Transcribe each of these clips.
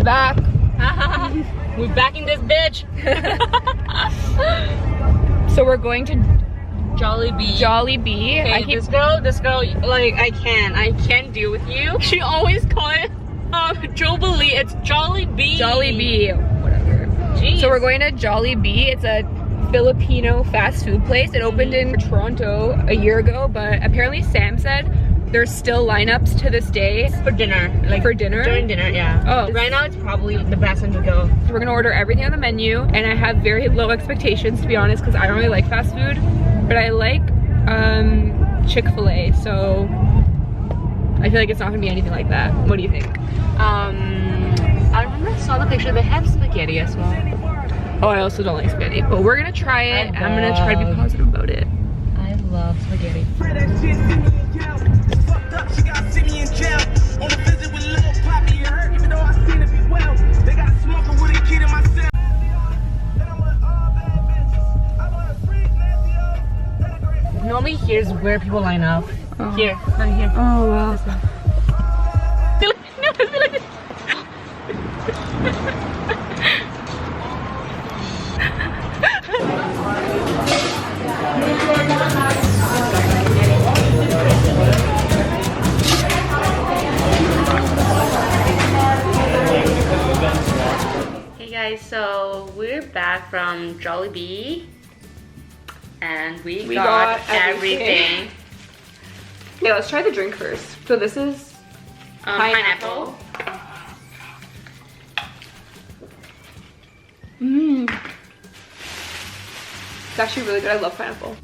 back. We're back in this bitch. So we're going to Jollibee. Jollibee. Okay, this girl, like I can't deal with you. She always call it Jollibee. It's Jollibee. Jollibee. Whatever. Jeez. So we're going to Jollibee. It's a Filipino fast food place. It opened in Toronto a year ago, but apparently Sam said there's still lineups to this day for dinner. Like for dinner? During dinner, yeah. Oh. Right now it's probably the best time to go. We're gonna order everything on the menu, and I have very low expectations, to be honest, because I don't really like fast food, but I like Chick-fil-A, so I feel like it's not gonna be anything like that. What do you think? I remember I saw the picture. They have spaghetti as well. Oh, I also don't like spaghetti, but we're gonna try it. And I'm gonna try to be positive about it. I love spaghetti. She got Sydney in jail on a visit with Lil Poppy and her, even though I seen it be well. They got a smoker with a kid in my cell. Normally here's where people line up. Oh. Here, right here. Oh wow. Hey guys, so we're back from Jollibee and we got everything. Okay, let's try the drink first. So this is pineapple. Mmm. It's actually really good. I love pineapple.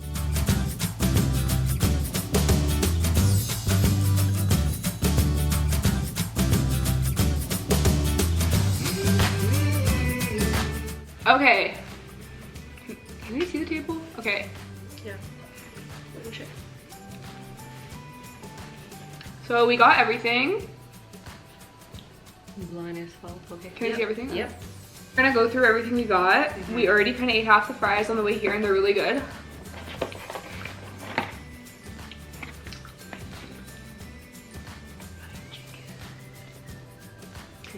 Okay. Can you see the table? Okay. Yeah. So we got everything. Blind as fuck. Okay. Can you see everything? Yep. We're gonna go through everything we got. We already kind of ate half the fries on the way here and they're really good.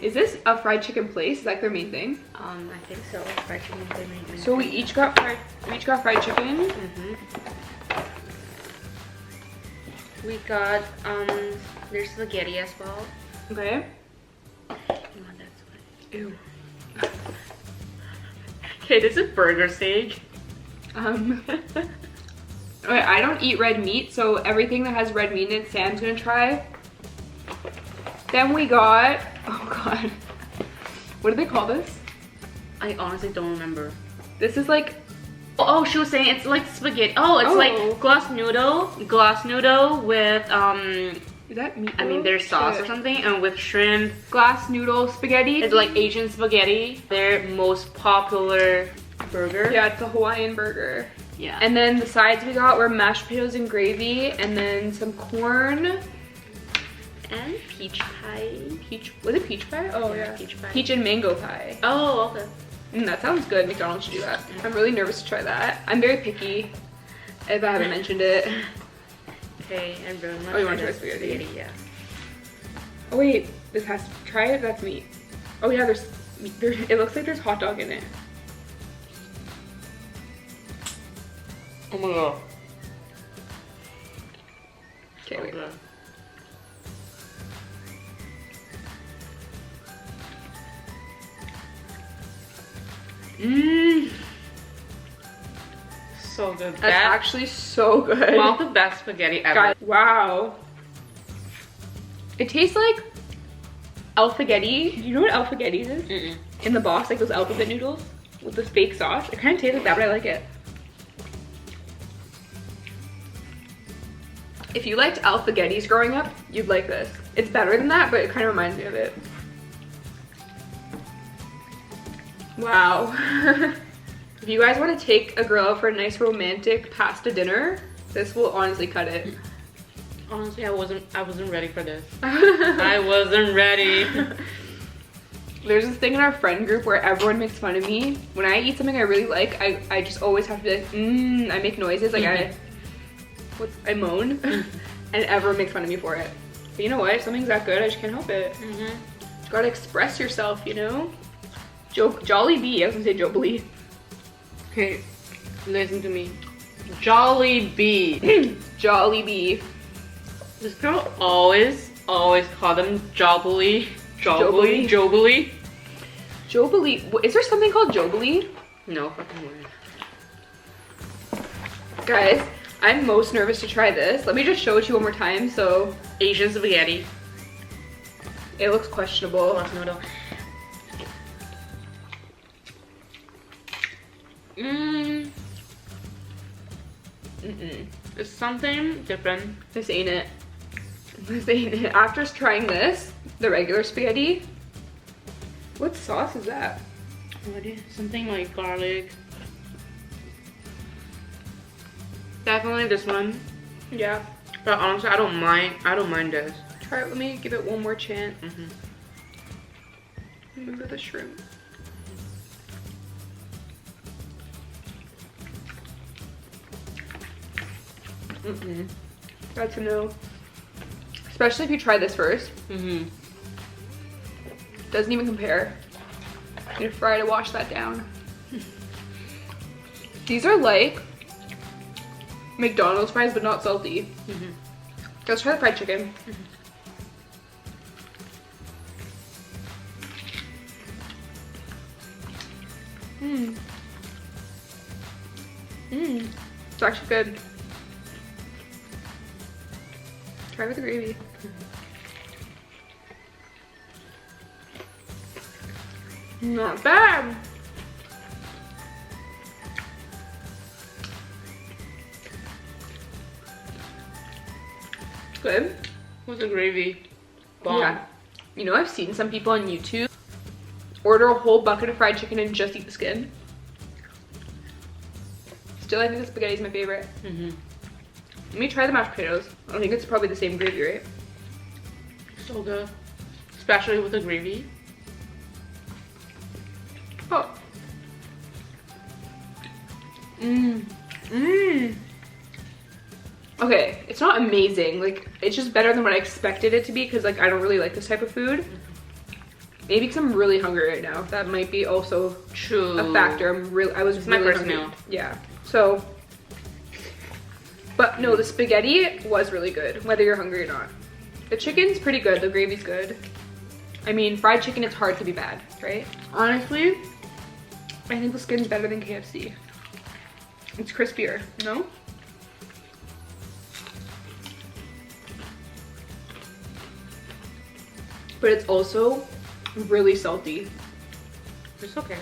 Is this a fried chicken place? Is that their main thing? I think so. Fried chicken. So we each got fried chicken. We got there's spaghetti as well. Okay. Oh, that's what. Ew. Okay, this is burger steak. Okay, I don't eat red meat, so everything that has red meat in it, Sam's gonna try. Then we got, oh god, what do they call this? I honestly don't remember. This is like, oh, she was saying it's like spaghetti. Oh, it's like glass noodle with is that meat? I mean there's sauce or something, and with shrimp. Glass noodle spaghetti. It's like Asian spaghetti. Their most popular burger. Yeah, it's a Hawaiian burger. Yeah. And then the sides we got were mashed potatoes and gravy, and then some corn. And peach pie. Was it peach pie? Oh yeah. Peach pie. Peach and mango pie. Oh, okay. That sounds good. McDonald's should do that. I'm really nervous to try that. I'm very picky, if I haven't mentioned it. Okay, and really Oh, you want to try spaghetti? Yeah. Oh wait, this has to try it. That's meat. Oh yeah, there's meat. It looks like there's hot dog in it. Oh my god. Okay, wait. Okay. Mmm. So good. That's actually so good. One of the best spaghetti ever. God, wow. It tastes like alphagetti. Do you know what alphagetti is? In the box, like those alphabet noodles with the fake sauce. It kind of tastes like that, but I like it. If you liked alphagettis growing up, you'd like this. It's better than that, but it kind of reminds me of it. Wow. If you guys want to take a girl out for a nice romantic pasta dinner, this will honestly cut it. Honestly, I wasn't ready for this. I wasn't ready. There's this thing in our friend group where everyone makes fun of me. When I eat something I really like, I just always have to be like, I make noises, like I moan, and everyone makes fun of me for it. But you know what, if something's that good, I just can't help it. Gotta express yourself, you know? Jollibee, I was gonna say Jollibee. Okay, listen to me. Jollibee. Jollibee. This girl always call them Jollibee. Jollibee. Jollibee. Is there something called Jollibee? No fucking word. Guys, I'm most nervous to try this. Let me just show it to you one more time. So, Asian spaghetti. it looks questionable. Glass noodle. It's something different. This ain't it. This ain't it. After trying this, the regular spaghetti, what sauce is that? What is something like garlic? Definitely this one. Yeah. But honestly, I don't mind this. Try it. Let me give it one more chance. Mm-hmm. Remember the shrimp. That's a no. Especially if you try this first. Doesn't even compare. I'm gonna try to wash that down. These are like McDonald's fries, but not salty. Let's try the fried chicken. It's actually good. Try with the gravy. Not bad. Good. With the gravy. Bomb. Yeah. You know, I've seen some people on YouTube order a whole bucket of fried chicken and just eat the skin. Still, I think the spaghetti is my favorite. Let me try the mashed potatoes. I think it's probably the same gravy, right? So good. Especially with the gravy. Oh. Okay, it's not amazing. Like, it's just better than what I expected it to be because, like, I don't really like this type of food. Maybe because I'm really hungry right now. That might be also True. a factor. I was It's really my first hungry. meal. Yeah. So, but no, the spaghetti was really good, whether you're hungry or not. The chicken's pretty good. The gravy's good. I mean, fried chicken, it's hard to be bad, right? Honestly, I think the skin's better than KFC. It's crispier, no? But it's also really salty. It's okay.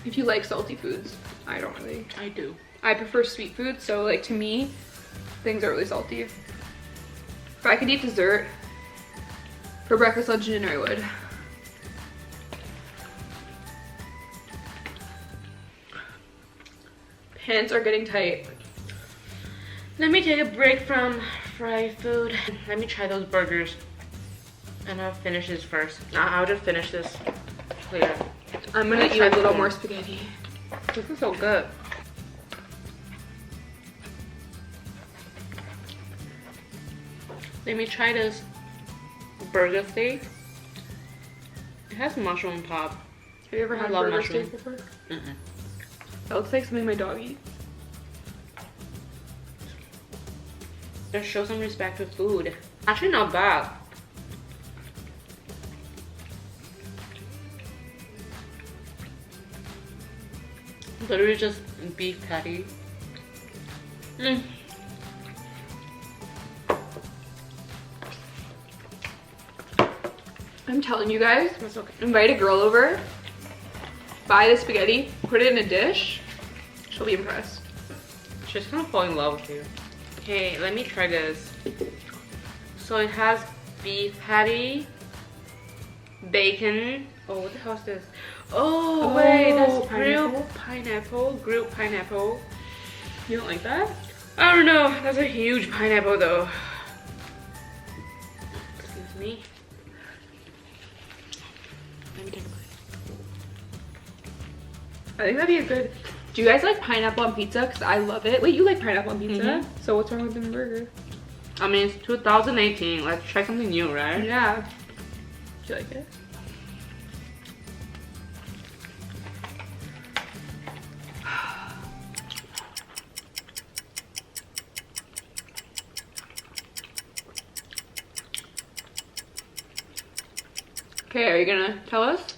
If you like salty foods, I don't really. I do. I prefer sweet food, so like to me, things are really salty. If I could eat dessert for breakfast, lunch, and dinner, I would. Pants are getting tight. Let me take a break from fried food. Let me try those burgers. And I'll finish this first. I'll just finish this later. I'm gonna eat a little more spaghetti. This is so good. Let me try this burger steak. It has mushroom on top. Have you ever had love burger mushroom. steak before? That looks like something my dog eats. Just show some respect to food. Actually not bad. Literally just beef patty. I'm telling you guys, That's okay. invite a girl over, buy the spaghetti, put it in a dish, she'll be impressed. She's gonna fall in love with you. Okay, let me try this. So it has beef patty, bacon. Oh, what the hell is this? Oh, wait, that's grilled pineapple. Grilled pineapple. You don't like that? I don't know. That's a huge pineapple though. Excuse me. Let me take a bite. I think that'd be a good. Do you guys like pineapple on pizza? Because I love it. Wait, you like pineapple on pizza? So what's wrong with the burger? I mean, it's 2018. Let's try something new, right? Yeah. Do you like it? Okay, are you gonna tell us?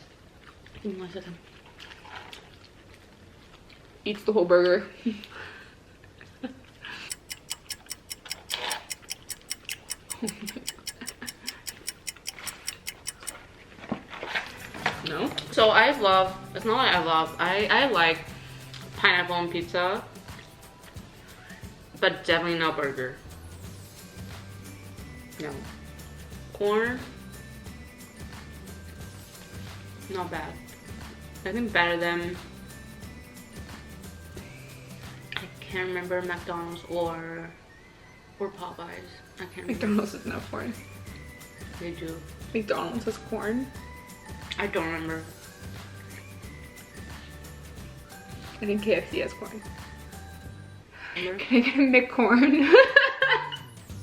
Give me 1 second. Eats the whole burger. No. So I love. It's not like I love. I like pineapple on pizza, but definitely not burger. No. Corn. Not bad. I think better than. I can't remember McDonald's or Popeyes. I can't remember. McDonald's doesn't have corn. They do. McDonald's has corn. I don't remember. I think KFC has corn. Remember? Can I get a McCorn?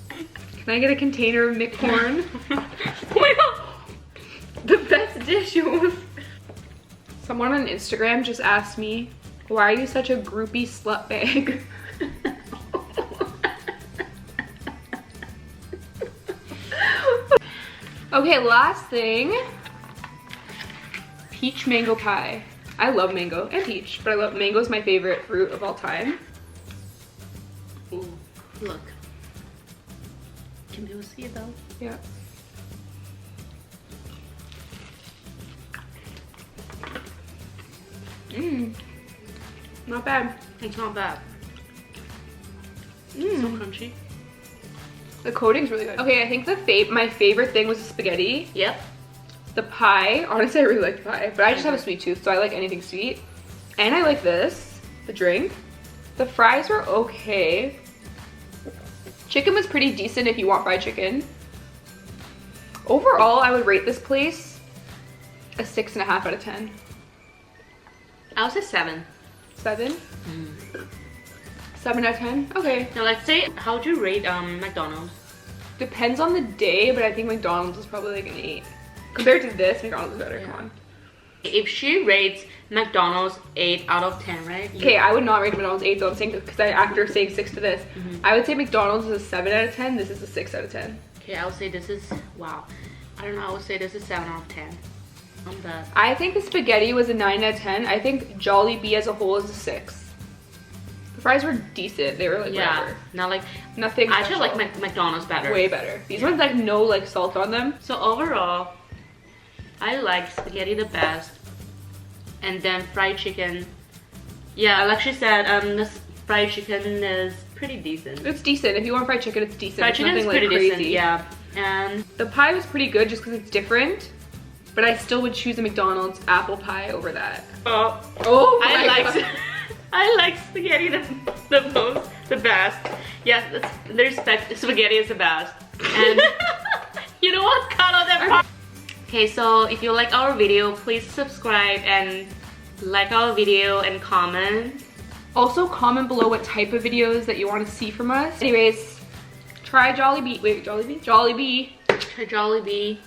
Can I get a container of McCorn? Oh my god! The best dishes. Someone on Instagram just asked me, why are you such a groupie slut bag? Okay, last thing. Peach mango pie. I love mango and peach, but I love mango's my favorite fruit of all time. Ooh, look. Can people see it though? Yeah. Mmm. Not bad. It's not bad. So Mmm. crunchy. The coating's really good. Okay, I think my favorite thing was the spaghetti. Yep. The pie, honestly I really like the pie, but I just have a sweet tooth, so I like anything sweet. And I like this, the drink. The fries were okay. Chicken was pretty decent if you want fried chicken. Overall, I would rate this place a 6.5 out of 10. I would say 7. 7? 7 out of 10? Okay. Now let's say, how would you rate McDonald's? Depends on the day, but I think McDonald's is probably like an 8. Compared to this, McDonald's is better, Yeah. come on. If she rates McDonald's 8 out of 10, right? Okay, I would not rate McDonald's 8 though, I'm saying, because after saying 6 to this, I would say McDonald's is a 7 out of 10, this is a 6 out of 10. Okay, I would say this is, wow. I don't know, I would say this is 7 out of 10. I'm bad. I think the spaghetti was a 9 out of 10. I think Jollibee as a whole is a 6. The fries were decent, they were like whatever. Not like, Nothing I actually special. like McDonald's better. Way better. These ones like no like salt on them. So overall, I like spaghetti the best. And then fried chicken. Yeah, like she said, this fried chicken is pretty decent. It's decent. If you want fried chicken, it's decent. Fried It's chicken is nothing, pretty like, decent, crazy. yeah. And The pie was pretty good just because it's different. But I still would choose a McDonald's apple pie over that. Oh I my like God. I like spaghetti the most, the best. Yes, there's spaghetti is the best. And you know what? Cut out that part. Okay, so if you like our video, please subscribe and like our video and comment. Also comment below what type of videos that you want to see from us. Anyways, try Jollibee. Wait, Jollibee? Jollibee. Try Jollibee.